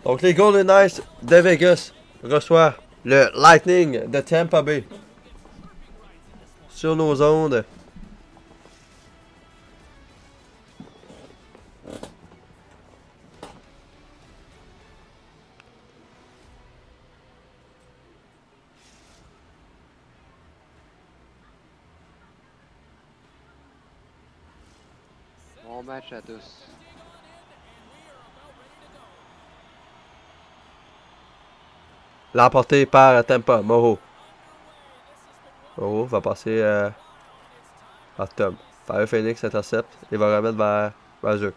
Donc les Golden Knights de Vegas reçoivent le Lightning de Tampa Bay. Sur nos ondes. Bon match à tous. L'emporté par Tampa, Moreau. Moreau va passer à Tom. Fire Phoenix intercepte et va remettre vers Razor.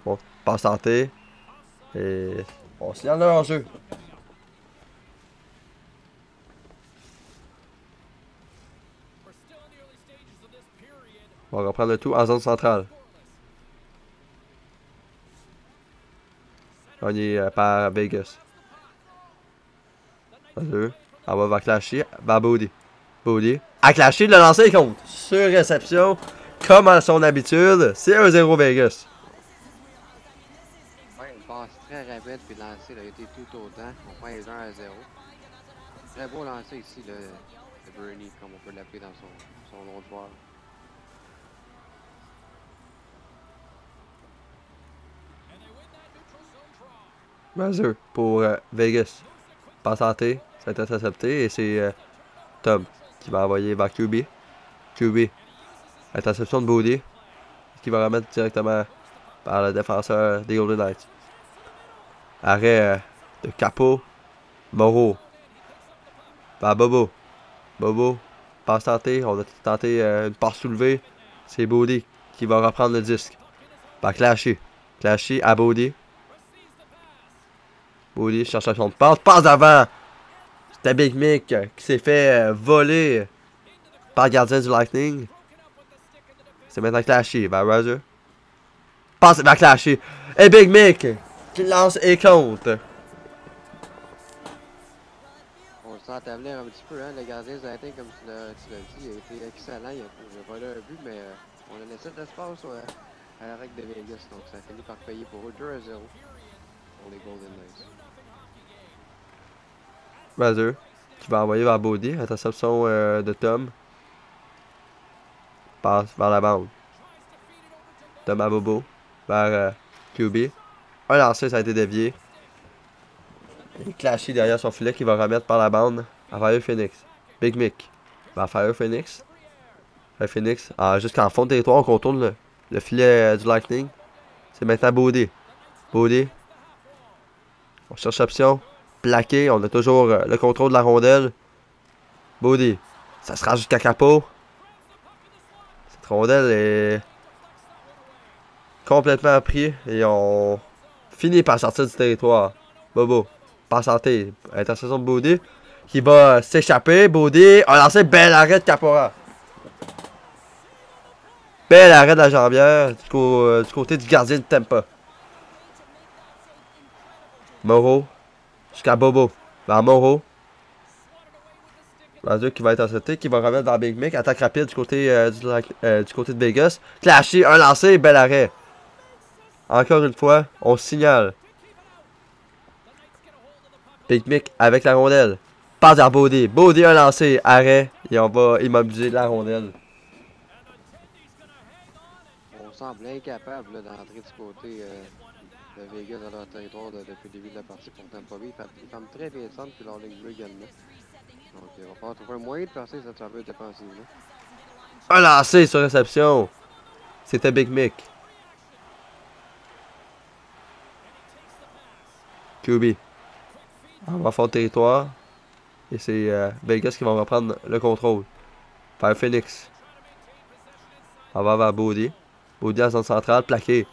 Bon, passe santé. Et on signale leur jeu. On va reprendre le tout en zone centrale. On est par Vegas. Razor. On va vers Clashy, vers Body. Body. À Clashy, le lancer compte. Sur réception, comme à son habitude, c'est 1-0 Vegas. Ouais, une passe très rapide puis le lancer il a été tout autant. On prend les 1-0. Très beau lancer ici de Bernie, comme on peut l'appeler dans son nom de joueur. Razor pour Vegas. Pas santé, ça a été intercepté et c'est Tom qui va envoyer vers QB. QB. Interception de Body. Qui va remettre directement par le défenseur des Golden Knights. Arrêt de Capo. Moreau. Par Bobo. Bobo. Passe tentée. On a tenté une passe soulevée. C'est Body qui va reprendre le disque. Par Clashy. Clashy à Body. Body cherche son passe. Passe d'avant. C'était Big Mick qui s'est fait voler par le gardien du Lightning. C'est maintenant Clashy vers Razor. Passe vers Clashy. Et Big Mick qui lance et compte. On le sent établir un petit peu, hein. Le gardien Zatin, comme tu l'as dit, il a été excellent. Il n'a pas eu un but, mais on a laissé de l'espace à la règle de Vegas. Donc ça a fini par payer pour eux 2-0 pour les Golden Knights. Razor qui va envoyer vers Body. Interception de Tom. Passe vers la bande. Tom à Bobo. Vers QB. Un lancer, ça a été dévié. Et Clashy derrière son filet qui va remettre par la bande à Fire Phoenix. Big Mick. Vers Fire Phoenix. Fire Phoenix. Jusqu'en fond de territoire, on contourne le filet du Lightning. C'est maintenant Body. Body. On cherche option. Plaqué. On a toujours le contrôle de la rondelle. Body. Ça se rend jusqu'à Capo. Cette rondelle est complètement pris et on finit par sortir du territoire. Bobo. Pas santé. Interception de Body. Qui va s'échapper. Body a lancé bel arrêt de Capora. Bel arrêt de la jambière du côté du gardien de Tampa. Moreau. Jusqu'à Bobo. Vers Moreau. Razor qui va être intercepté. Qui va remettre vers Big Mick. Attaque rapide du côté, du côté de Vegas. Clashy. Un lancé. Bel arrêt. Encore une fois, on signale. Big Mick avec la rondelle. Passe vers Body. Body un lancé. Arrêt. Et on va immobiliser la rondelle. On semble incapable d'entrer du côté de Vegas dans leur territoire depuis le début de la partie pour Tampa Bay. Ils ferment très bien centre puis leur ligne bleue également. Donc il va falloir trouver un moyen de passer cette fameuse défensive-là. Un lancé sur réception. C'était Big Mick. QB. On va faire le territoire. Et c'est Vegas qui va reprendre le contrôle. Fire Phoenix. On va vers Body. Body en zone centrale, plaqué.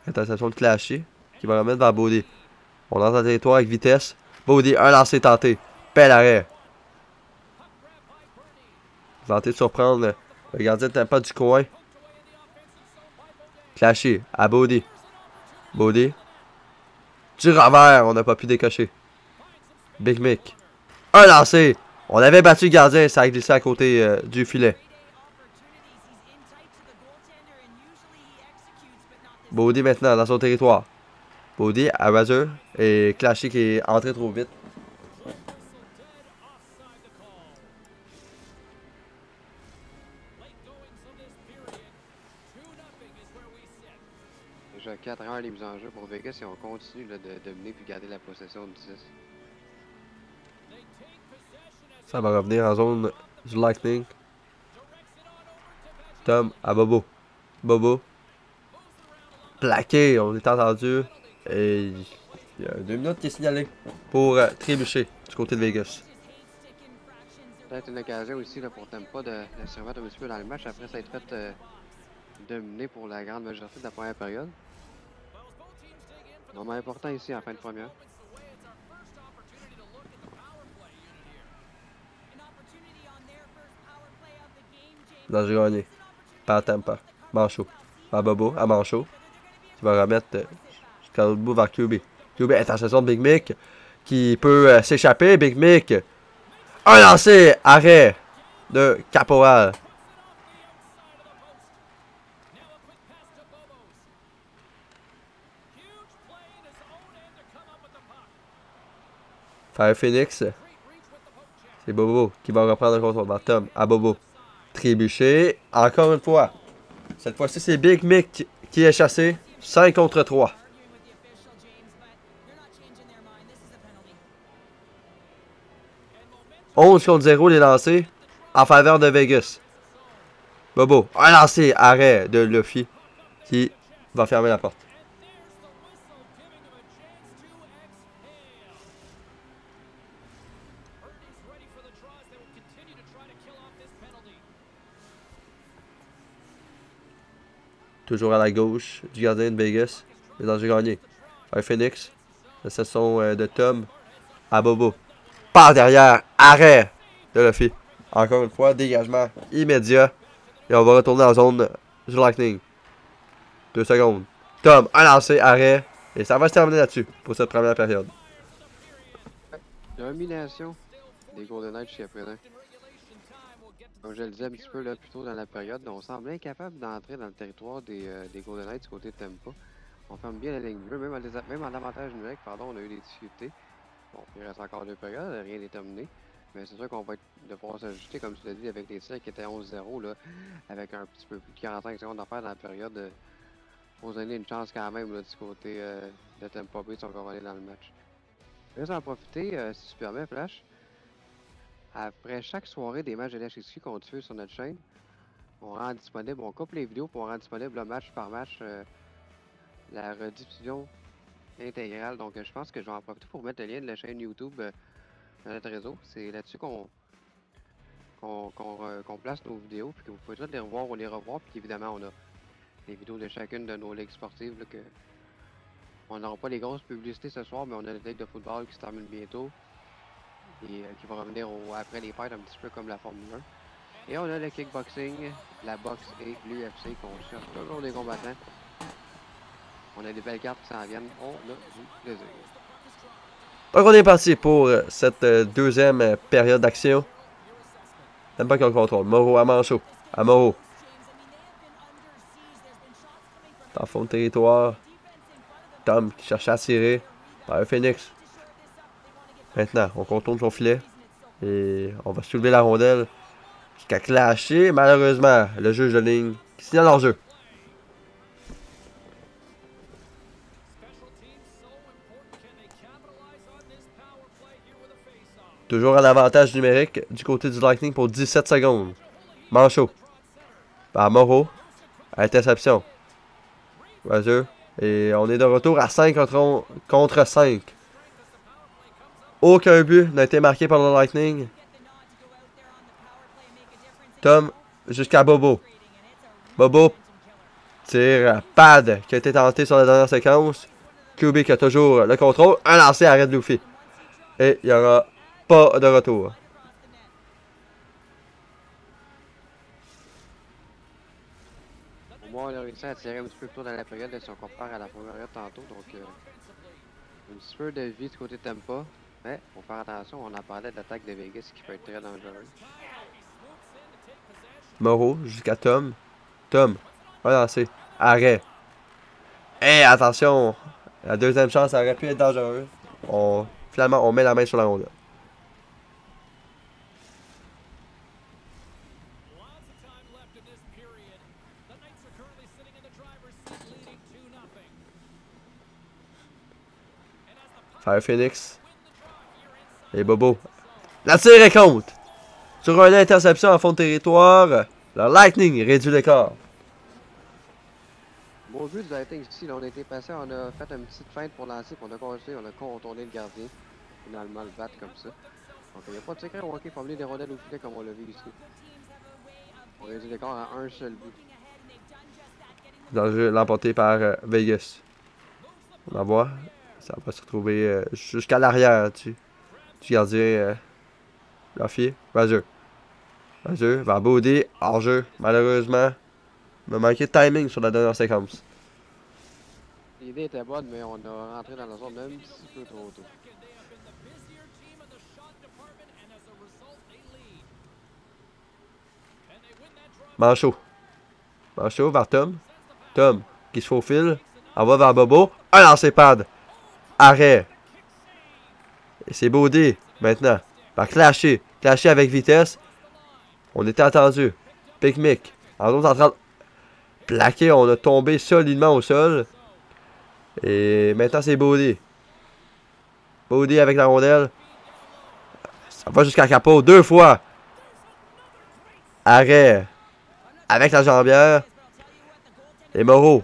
Interception de Clashy. Qui va remettre vers Body. On entre dans le territoire avec vitesse. Body, un lancé tenté. Bel arrêt. Tenter de surprendre le gardien de Tampa du coin. Clashy à Body. Body. Du revers, on n'a pas pu décocher. Big Mick. Un lancé. On avait battu le gardien, ça a glissé à côté du filet. Bodie maintenant dans son territoire. Bodie à Razor et Clashy qui est entré trop vite. Déjà 4 heures les mises en jeu pour Vegas et on continue là, de mener puis garder la possession de 10. Ça va revenir en zone du Lightning. Tom à Bobo. Bobo. Plaqué, on est entendu. Et il y a 2 minutes qui est signalé pour trébucher du côté de Vegas. Peut-être une occasion aussi là, pour Tampa de se remettre un petit peu dans le match après ça être fait dominer pour la grande majorité de la première période. Moment important ici en fin de première. Dans le gagné. Par Tampa. Manchot. Par Bobo à Manchot. Qui va remettre jusqu'à l'autre bout vers QB. QB est en session de Big Mick. Qui peut s'échapper. Big Mick. Un lancé. Arrêt de Caporal. Fire Phoenix. C'est Bobo qui va reprendre le contrôle. Vers Tom à Bobo. Trébuché. Encore une fois. Cette fois-ci, c'est Big Mick qui est chassé. 5 contre 3. « 11 contre 0 les lancés en faveur de Vegas. Bobo, un lancé, arrêt de Luffy qui va fermer la porte. Toujours à la gauche du gardien de Vegas. Les dangers gagnés. Un Phoenix. La session de Tom à Bobo. Par derrière. Arrêt de Luffy. Encore une fois, dégagement immédiat. Et on va retourner en zone du Lightning. 2 secondes. Tom, un lancé, arrêt. Et ça va se terminer là-dessus pour cette première période. Domination des Golden Knights jusqu'à présent. Comme je le disais un petit peu là, plus tôt dans la période, on semble incapable d'entrer dans le territoire des Golden Knights du côté de Tampa. On ferme bien la ligne bleue, même en avantage numérique, pardon, on a eu des difficultés. Bon, il reste encore 2 périodes, rien n'est terminé. Mais c'est sûr qu'on va devoir s'ajuster, comme tu l'as dit, avec les tirs qui étaient 11-0, là, avec un petit peu plus de 45 secondes à faire dans la période. Pour donner une chance quand même là, du côté de Tampa Bay si on va revenir dans le match. Je vais en profiter, si tu permets, Flash. Après chaque soirée des matchs de l'HSQ qu'on diffuse sur notre chaîne, on rend disponible, on coupe les vidéos pour rendre disponible le match par match la rediffusion intégrale. Donc je pense que je vais en profiter pour mettre le lien de la chaîne YouTube dans notre réseau. C'est là-dessus qu'on place nos vidéos, puis que vous pouvez toutes les revoir ou les revoir. Puis évidemment, on a les vidéos de chacune de nos ligues sportives. Là, on n'aura pas les grosses publicités ce soir, mais on a une ligue de football qui se termine bientôt. Et qui va revenir après les fêtes, un petit peu comme la Formule 1. Et on a le kickboxing, la boxe et l'UFC qu'on cherche toujours des combattants. On a des belles cartes qui s'en viennent, on a du plaisir. Donc on est parti pour cette deuxième période d'action. Même pas qu'on contrôle. Moreau à Manchot. À Moreau. Dans le fond de territoire. Tom qui cherche à tirer. Par un Phoenix. Maintenant, on contourne son filet. Et on va soulever la rondelle. Qui a clashé. Malheureusement, le juge de ligne qui signale l'enjeu. Toujours un avantage numérique du côté du Lightning pour 17 secondes. Manchot. Par Moreau. Interception. Razor. Et on est de retour à 5 contre 5. Aucun but n'a été marqué par le Lightning. Tom jusqu'à Bobo. Bobo tire pad qui a été tenté sur la dernière séquence. QB qui a toujours le contrôle. Un lancé arrêt de Luffy. Et il n'y aura pas de retour. Au moins, on a réussi à tirer un petit peu plus tôt dans la période si on compare à la première période tantôt. Donc, un petit peu de vie du côté de Tampa. Mais, faut faire attention, on en parlait de l'attaque de Vegas qui peut être très dangereuse. Moreau jusqu'à Tom. Tom. Un lancé. Arrêt. Hey, attention! La deuxième chance, ça aurait pu être dangereux. Finalement, on met la main sur la rondelle. Fire Phoenix. Et Bobo. La tire est contre. Sur une interception en fond de territoire, le Lightning réduit l'écart. Bon but du Lightning ici, là, on a été passé, on a fait une petite feinte pour lancer, puis on a continué, on a contourné le gardien. Finalement, le battre comme ça. Donc, il n'y a pas de secret au hockey, il faut amener des rondelles au filet comme on l'a vu ici. On réduit l'écart à un seul but. Dans le jeu, l'emporté par Vegas. On va voir. Ça va se retrouver jusqu'à l'arrière du gardien Lafier. Vas-y. Vas-y. Vers Baudet. Hors-jeu. Malheureusement, il m'a manqué de timing sur la dernière séquence. L'idée était bonne, mais on a rentré dans la zone un petit peu trop tôt. Manchot. Manchot vers Tom. Tom qui se faufile. Envoie vers Bobo. Un lancer pad. Arrêt. Et c'est Baudet maintenant. Par Clasher. Clasher avec vitesse. On était attendu. Picnic. En train de plaquer. On a tombé solidement au sol. Et maintenant c'est Baudet. Baudet avec la rondelle. Ça va jusqu'à Capot. 2 fois. Arrêt. Avec la jambière. Et Moreau.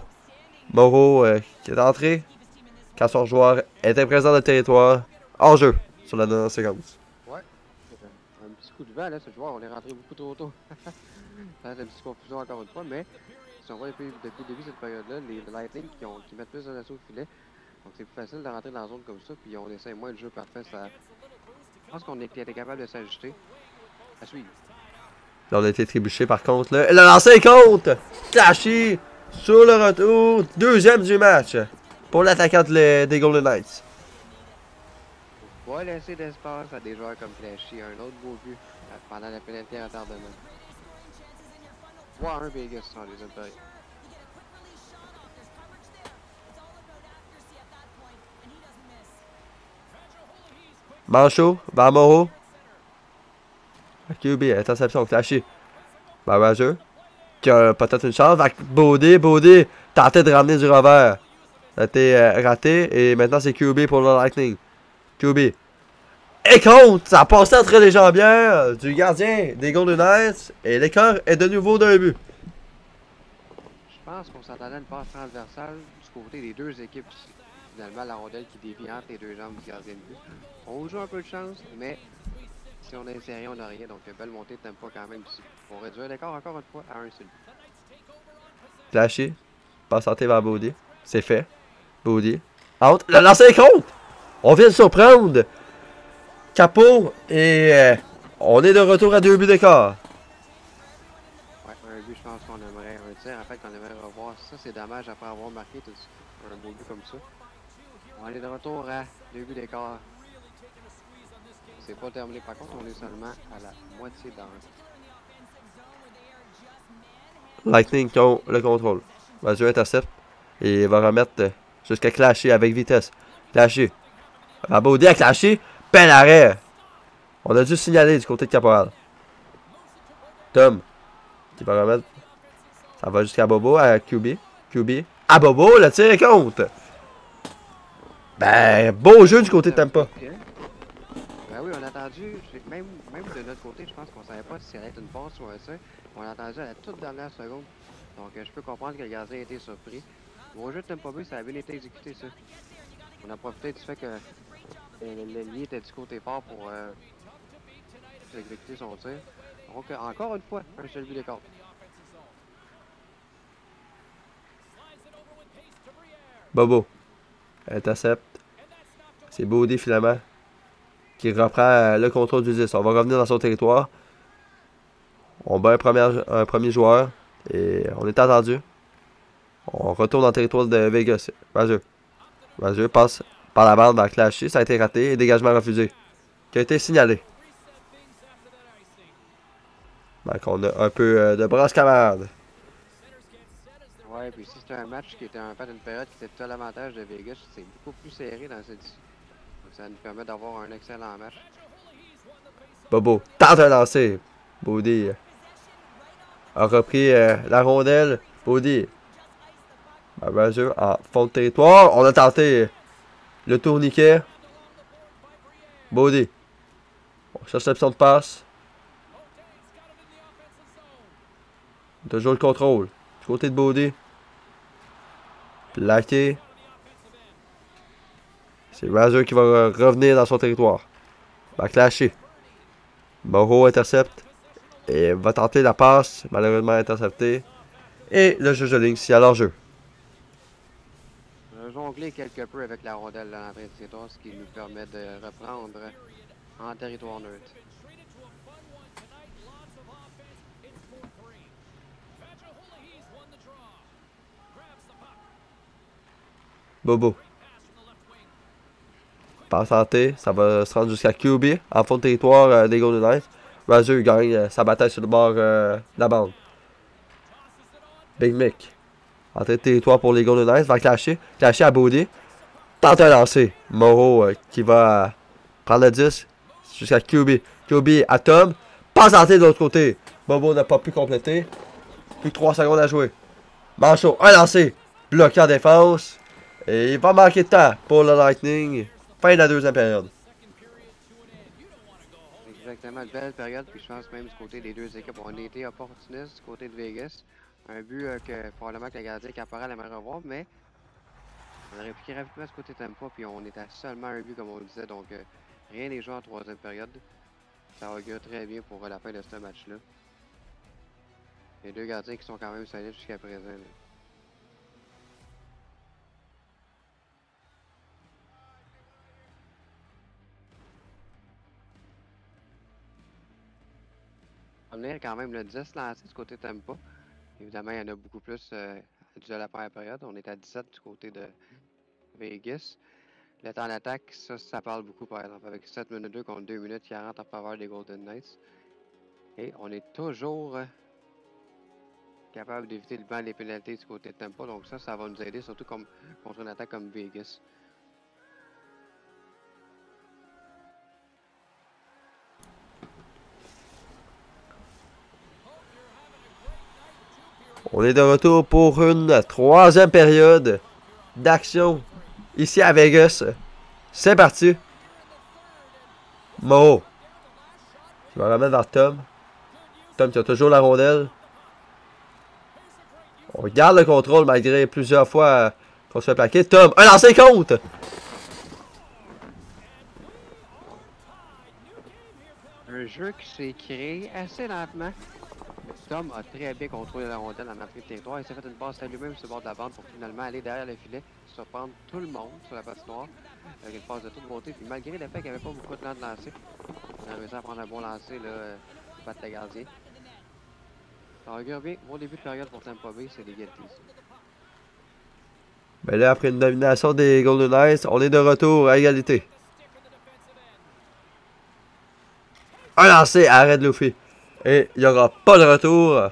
Moreau qui est entré. Quand son joueur était présent dans le territoire. Hors jeu. Sur la dernière séquence. Ouais. Un petit coup de vent, là, ce joueur, on est rentré beaucoup trop tôt. Ça a été une petite confusion encore une fois, mais si on voit depuis le début de cette période-là, les Lightning qui mettent plus d'assaut au filet. Donc c'est plus facile de rentrer dans la zone comme ça, puis on essaie moins le jeu parfait. Ça... Je pense qu'on était capable de s'ajuster. À suivre. Là, on a été trébuché par contre. Là. Le lancer compte! Clashy sur le retour. Deuxième du match. Pour l'attaquant des Golden Knights. Faut pas laisser d'espace à des joueurs comme Flashy. Un autre beau but pendant la pénalité à retardement. 3-1 Vegas en deuxième période. Manchot, vers Moreau. QB, interception, Clashy. Roger. Qui a peut-être une chance. Baudet, Baudet tentait de ramener du revers. Ça a été raté. Et maintenant, c'est QB pour le Lightning. QB. Et compte! Ça a passé entre les jambières du gardien des Golden Knights. Et l'écart est de nouveau d'un but. Je pense qu'on s'attendait à une passe transversale du côté des deux équipes. Finalement, la rondelle qui dévie entre les deux jambes du gardien de but. On joue un peu de chance, mais si on est sérieux, on n'a rien. Donc, belle montée de tempo quand même ici. On réduit l'écart encore une fois à un seul but. Flashy. Passe santé vers Baudet. C'est fait. Baudet. Out. Le lancer compte! On vient de surprendre. Capot. Et on est de retour à 2 buts d'écart. Ouais, un but, je pense qu'on aimerait un tir. En fait, qu'on aimerait revoir. Ça, c'est dommage après avoir marqué tout un beau but comme ça. On est de retour à 2 buts d'écart. C'est pas terminé. Par contre, on est seulement à la moitié dans. Lightning qui ont le contrôle. Vas-y, intercepte. Et il va remettre jusqu'à Clasher avec vitesse. Clasher. Va Baudet à Clasher. Bel arrêt. On a dû signaler du côté de Caporal. Tom. Qui va remettre. Ça va jusqu'à Bobo à QB. QB. À Bobo, le tir est compte. Ben, beau jeu du côté de Tampa. Ben oui, on a attendu, même de notre côté, je pense qu'on savait pas si ça allait être une passe ou un tir. On a attendu à la toute dernière seconde. Donc je peux comprendre que le gardien a été surpris. Au jeu de Tampa Bay, ça a bien été exécuté ça. On a profité du fait que l'ailier était du côté fort pour exécuter son tir. Donc encore une fois, un seul but d'écart. Bobo. Intercepte. C'est Baudet finalement. Qui reprend le contrôle du 10. On va revenir dans son territoire. On bat un premier joueur. Et on est attendu. On retourne dans le territoire de Vegas. Vas-y. Vas-y, passe par la bande vers Clashy. Ça a été raté. Et dégagement refusé. Qui a été signalé. Donc on a un peu de brasse camarade. Ouais, puis si c'était un match qui était en fait une période qui était tout à l'avantage de Vegas, c'est beaucoup plus serré dans celle-ci. Donc ça nous permet d'avoir un excellent match. Bobo tente un lancer. Bodie a repris la rondelle. Bodie. Razor en fond de territoire. On a tenté le tourniquet. Bodie. On cherche l'option de passe. Toujours le contrôle. Du côté de Bodie. Plaqué. C'est Razor qui va revenir dans son territoire. Va clasher. Moreau intercepte. Et va tenter la passe. Malheureusement intercepté. Et le juge de ligne s'y a leur jeu. On a jonglé quelque peu avec la rondelle dans l'entrée de territoire, ce qui nous permet de reprendre en territoire neutre. Bobo. Passe tentée, ça va se rendre jusqu'à QB en fond de territoire des Golden Knights. Razor gagne sa bataille sur le bord de la bande. Big Mick. Entrée de territoire pour les Golden Knights. Va clasher. Clasher à Bodie. Tente un lancer. Moreau qui va prendre le 10 jusqu'à QB. QB à Tom. Passe tentée de l'autre côté. Bobo n'a pas pu compléter. Plus que 3 secondes à jouer. Manchot. Un lancer. Bloqué en défense. Et il va manquer de temps pour le Lightning. Fin de la deuxième période. Exactement, une belle période, puis je pense même du côté des deux équipes, on a été opportunistes du côté de Vegas. Un but que probablement que le gardien Caporal aimerait revoir, mais on a répliqué rapidement ce côté Tampa, puis on est à seulement un but comme on le disait, donc rien n'est joué en troisième période. Ça augure très bien pour la fin de ce match-là. Les deux gardiens qui sont quand même solides jusqu'à présent. Là. On est quand même le 10 lancé du côté Tampa. Évidemment, il y en a beaucoup plus du de la première période. On est à 17 du côté de Vegas. Le temps d'attaque, ça parle beaucoup par exemple. Avec 7 minutes 2 contre 2 minutes 40 en faveur des Golden Knights. Et on est toujours capable d'éviter le banc des pénalités du côté de Tampa. Donc ça va nous aider surtout contre une attaque comme Vegas. On est de retour pour une troisième période d'action ici à Vegas. C'est parti. Mo. Je vais remettre vers Tom. Tom qui a toujours la rondelle. On garde le contrôle malgré plusieurs fois qu'on se fait plaquer. Tom, un lancer contre. Un jeu qui s'est créé assez lentement. Tom a très bien contrôlé la rondelle en entrée de territoire. Il s'est fait une passe à lui-même sur le bord de la bande pour finalement aller derrière le filet, surprendre tout le monde sur la patinoire avec une passe de toute beauté. Puis malgré le fait qu'il n'y avait pas beaucoup de temps de lancer, on a réussi à prendre un bon lancer, là, battre le gardien. Ça augure bien. Bon début de période pour Tampa Bay, c'est l'égalité ici. Ben là, après une domination des Golden Knights, on est de retour à égalité. Un lancer, arrête Luffy. Et il n'y aura pas de retour.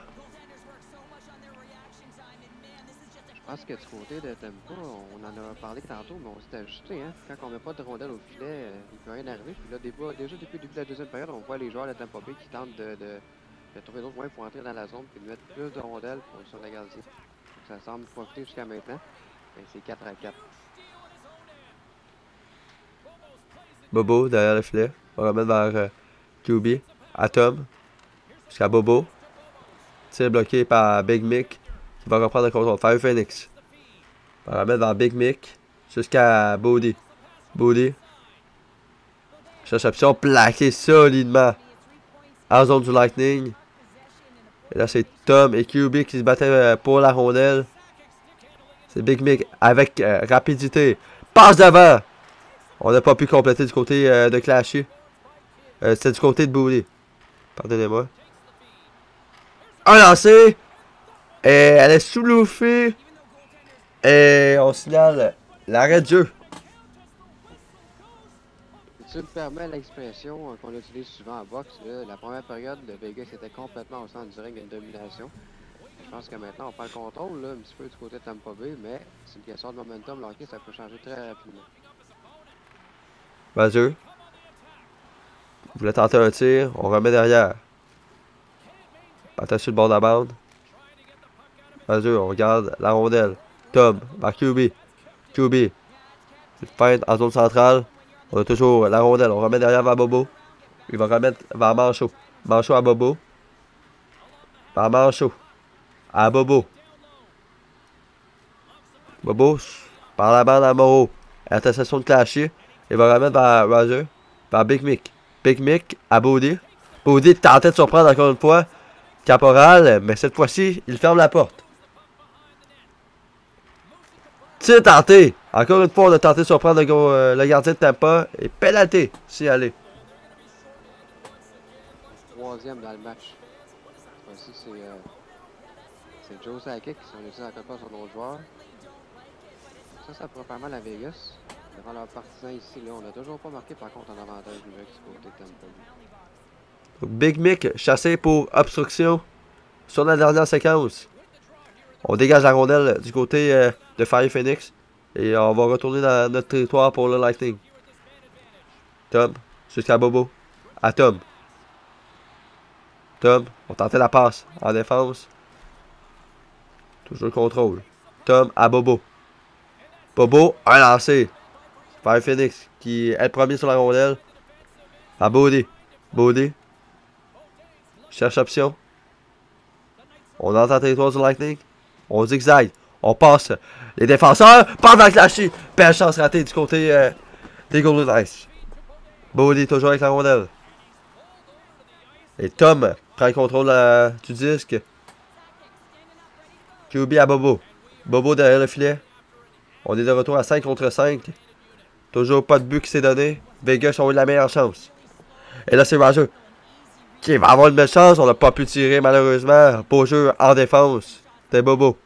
Je pense que du côté de Tampa, on en a parlé tantôt, mais on s'est ajusté. Hein? Quand on met pas de rondelle au filet, il peut rien arriver. Puis là, déjà depuis le début de la deuxième période, on voit les joueurs de Tampa Bay qui tentent de trouver d'autres moyens pour entrer dans la zone et de mettre plus de rondelles sur le gardien. Donc, ça semble profiter jusqu'à maintenant. Mais c'est 4-4. Bobo derrière le filet. On va remettre vers QB. À Tom. Jusqu'à Bobo. Tir bloqué par Big Mick. Qui va reprendre le contrôle. Fire Phoenix. On va remettre vers Big Mick. Jusqu'à Bodie. Bodie. Cherche option plaquée solidement. En zone du Lightning. Et là, c'est Tom et QB qui se battaient pour la rondelle. C'est Big Mick avec rapidité. Passe devant. On n'a pas pu compléter du côté de Clashy. C'était du côté de Booley. Pardonnez-moi. Un lancé. Et elle est sous Luffy. Et on signale l'arrêt de jeu. Si tu me permets l'expression qu'on utilise souvent en boxe, là, la première période de Vegas était complètement au centre du ring, une domination. Je pense que maintenant, on prend le contrôle là, un petit peu du côté de Tampa Bay, mais c'est une question de momentum. Le hockey, ça peut changer très rapidement. Razor. Il voulait tenter un tir. On remet derrière. Patin sur le bord de la bande. Razor, on regarde la rondelle. Tom, vers QB. QB. Une feinte en zone centrale. On a toujours la rondelle. On remet derrière vers Bobo. Il va remettre vers Manchot. Manchot à Bobo. Vers Manchot. À Bobo. Bobo. Par la bande à Moreau. Interception de Clashy. Il va remettre vers Roger. Vers Big Mick. Big Mick à Body. Body tentait de surprendre encore une fois Caporal, mais cette fois-ci, il ferme la porte. Tir tenté. Encore une fois, on a tenté de surprendre le gardien de Tampa. Et pénalité, si allez. Troisième dans le match. Cette fois-ci, c'est Joe Sakic qui sont laissés à quelque part sur d'autres joueurs. Ça pourrait faire mal à Vegas. Devant leurs partisans ici, là, on n'a toujours pas marqué par contre un avantage numérique du côté de Tampa. Big Mick chassé pour obstruction sur la dernière séquence. On dégage la rondelle du côté de Fire Phoenix. Et on va retourner dans notre territoire pour le Lightning. Tom, jusqu'à Bobo. À Tom. Tom, on tentait la passe en défense. Toujours le contrôle. Tom à Bobo. Bobo, un lancé. Fire Phoenix qui est le premier sur la rondelle. À Body. Body. Cherche option. On entre en territoire du Lightning. On zigzag. On passe. Les défenseurs partent dans le Clashy. Belle chance ratée du côté des Golden Knights. Body toujours avec la rondelle. Et Tom prend le contrôle du disque. QB à Bobo. Bobo derrière le filet. On est de retour à 5 contre 5. Toujours pas de but qui s'est donné. Vegas ont eu la meilleure chance. Et là, c'est Roger qui va avoir une belle chance. On n'a pas pu tirer malheureusement. Beau jeu en défense. C'était Bobo.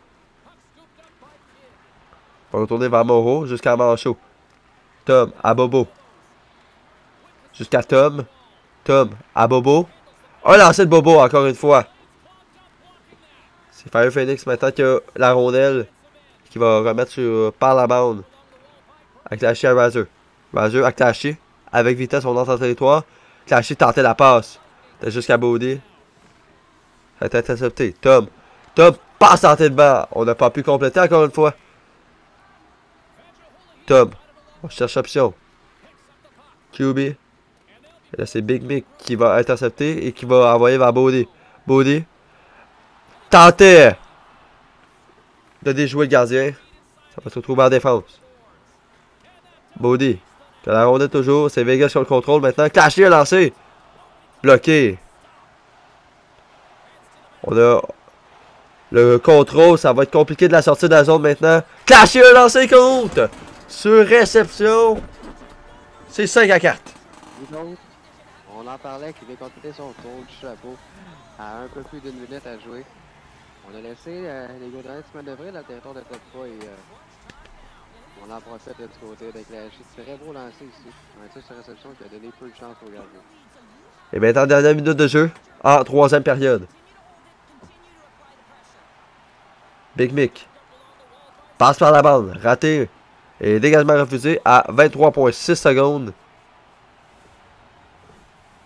On va retourner vers Moreau jusqu'à Manchot. Tom à Bobo. Jusqu'à Tom. Tom à Bobo. Un lancer de Bobo encore une fois. C'est Fire Phoenix maintenant qui a la rondelle. Qui va remettre par la bande. Avec Clashy à Razor. Razor à Clashy. Avec vitesse, on entre en territoire. Clashy tentait la passe. C'était jusqu'à Body. Ça a été intercepté. Tom. Tom passe en tête de banc. On n'a pas pu compléter encore une fois. Tom. On cherche option. QB. Et là, c'est Big Mick qui va intercepter et qui va envoyer vers Body. Body. Tenter de déjouer le gardien. Ça va se retrouver en défense. Body. Qui a la rondelle toujours. C'est Vegas sur le contrôle maintenant. Clashy a lancé. Bloqué. On a le contrôle. Ça va être compliqué de la sortir de la zone maintenant. Clashy a lancé contre. Sur réception. C'est 5 à 4. Donc, on en parlait qu'il vient compléter son tour du chapeau à un peu plus d'une minute à jouer. On a laissé les Golden Knights manœuvrer dans le territoire de Tampa et on en profite du côté de Clashy. Très beau lancer ici. Un tir sur réception qui a donné peu de chance au gardien. Et maintenant, dernière minute de jeu en troisième période. Big Mick. Passe par la bande. Raté. Et dégagement refusé à 23,6 secondes.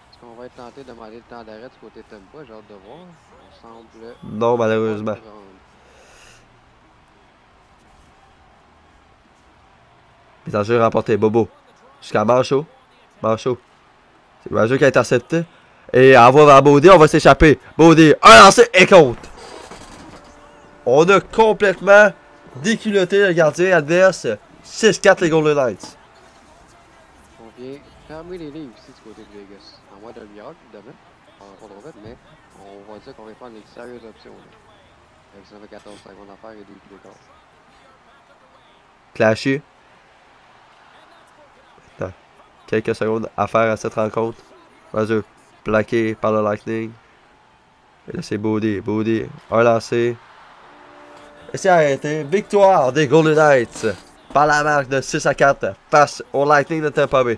Est-ce qu'on va être tenté de demander le temps d'arrêt du côté de Tampa? J'ai hâte de voir. On semble... Non, malheureusement. Mise en jeu remporté. Bobo. Jusqu'à Manchot. Manchot. C'est Roger qui a intercepté. Et envoie vers Body. On va s'échapper. Body. Un lancé et compte. On a complètement déculotté le gardien adverse. 6-4 les Golden Knights. On vient fermer les lignes ici du côté de Vegas. En moins d'un miracle, évidemment. Pas trop vite, mais on va dire qu'on va prendre les sérieuses options. Là. Avec ça fait 14 secondes à faire et des coups d'écart. Clashy. Maintenant, quelques secondes à faire à cette rencontre. Roger. Plaqué par le Lightning. Et là, c'est Body. Body. Un lancé. Et c'est arrêté. Victoire des Golden Knights. Par la marque de 6 à 4 face au Lightning de Tampa Bay.